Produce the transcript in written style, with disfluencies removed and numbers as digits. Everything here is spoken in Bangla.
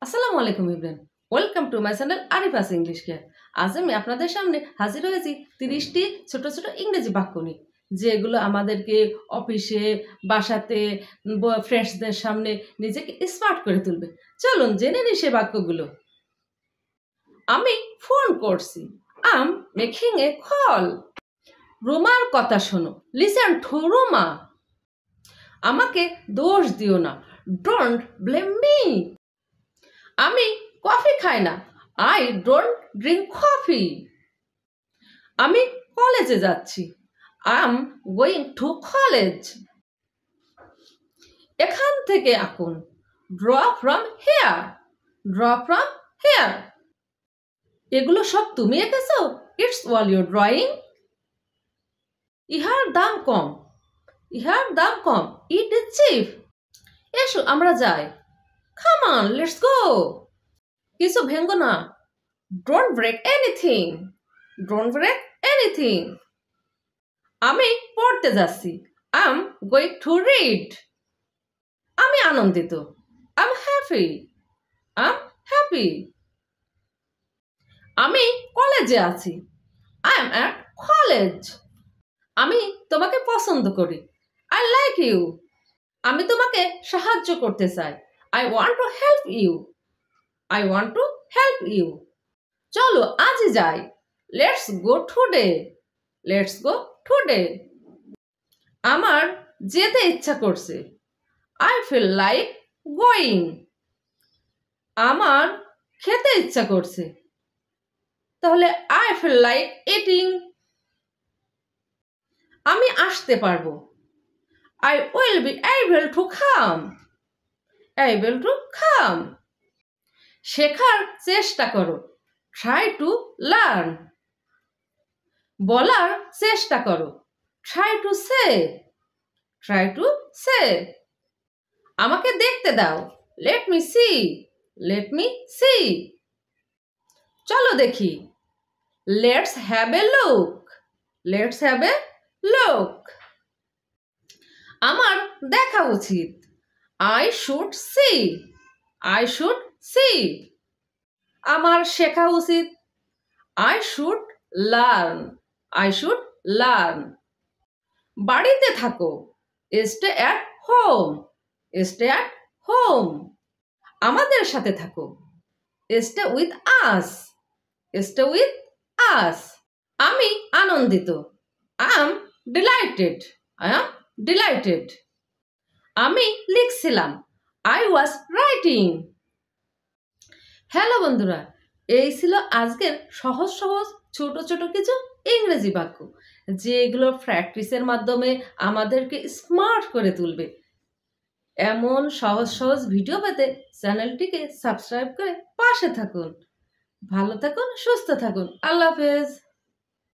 আসসালামু আলাইকুম Ibran, welcome to my channel Arifa's English care. আজ আমি আপনাদের সামনে হাজির হয়েছি 30টি ছোট ছোট ইংরেজি বাক্য নিয়ে, যেগুলো আমাদেরকে অফিসে, বাসাতে, ফ্রেন্ডসদের সামনে নিজেকে স্মার্ট করে তুলবে। চলুন জেনে নিই সে বাক্যগুলো। আমি ফোন করছি, আম মেকিং এ কল। রোমার কথা শোনো, লিসেন টু রোমা। আমাকে দোষ দিও না, ডোন্ট ব্লেম মি। আমি কফি খাই না, আই ডোন্ট ড্রিঙ্ক কফি। আমি কলেজে যাচ্ছি, I am going to college. এখান থেকে আঁকুন, draw from here, draw from here. এগুলো সব তুমি এঁকেছো? It's all your drawing. ইহার দাম কম, ইহার দাম কম, ইট ইজ চিপ। এসো আমরা যাই, কাম অন লেটস গো। কিছু ভেঙ্গো না, don't break anything, don't break anything. আমি পড়তে যাচ্ছি, I am going to read. আমি আনন্দিত, I am happy, I am happy. আমি কলেজে আছি, আই এম অ্যাট কলেজ। আমি তোমাকে পছন্দ করি, আই লাইক ইউ। আমি তোমাকে সাহায্য করতে চাই, I want to help you, I want to help you. চলো আজই যাই, let's go today, let's go today. আমার যেতে ইচ্ছা করছে, আই ফিল লাইক গোয়িং। আমার খেতে ইচ্ছা করছে, তাহলে আই ফিল লাইক ইটিং। আমি আসতে পারবো, I will be able to come, able to come. শেখার চেষ্টা করো, ট্রাই টু লার্ন। বলার চেষ্টা করো, try to say, try to say. আমাকে দেখতে দাও, let me see, let me see. চলো দেখি, let's have a look, let's have a look. আমার দেখা উচিত, I should see, I should see. আমার শেখা উচিত, I should learn, I should learn. বাড়িতে থাকো, stay at home, stay at home. আমাদের সাথে থাকো, stay with us, stay with us. আমি আনন্দিত, I am delighted, I am delighted. আমি লিখছিলাম, আই ওয়াজ রাইটিং। হ্যালো বন্ধুরা, এই ছিল আজকের সহজ সহজ ছোট ছোট কিছু ইংরেজি বাক্য, যেগুলো প্র্যাকটিসের মাধ্যমে আমাদেরকে স্মার্ট করে তুলবে। এমন সহজ সহজ ভিডিও পেতে চ্যানেলটিকে সাবস্ক্রাইব করে পাশে থাকুন। ভালো থাকুন, সুস্থ থাকুন। আল্লাহ হাফেজ।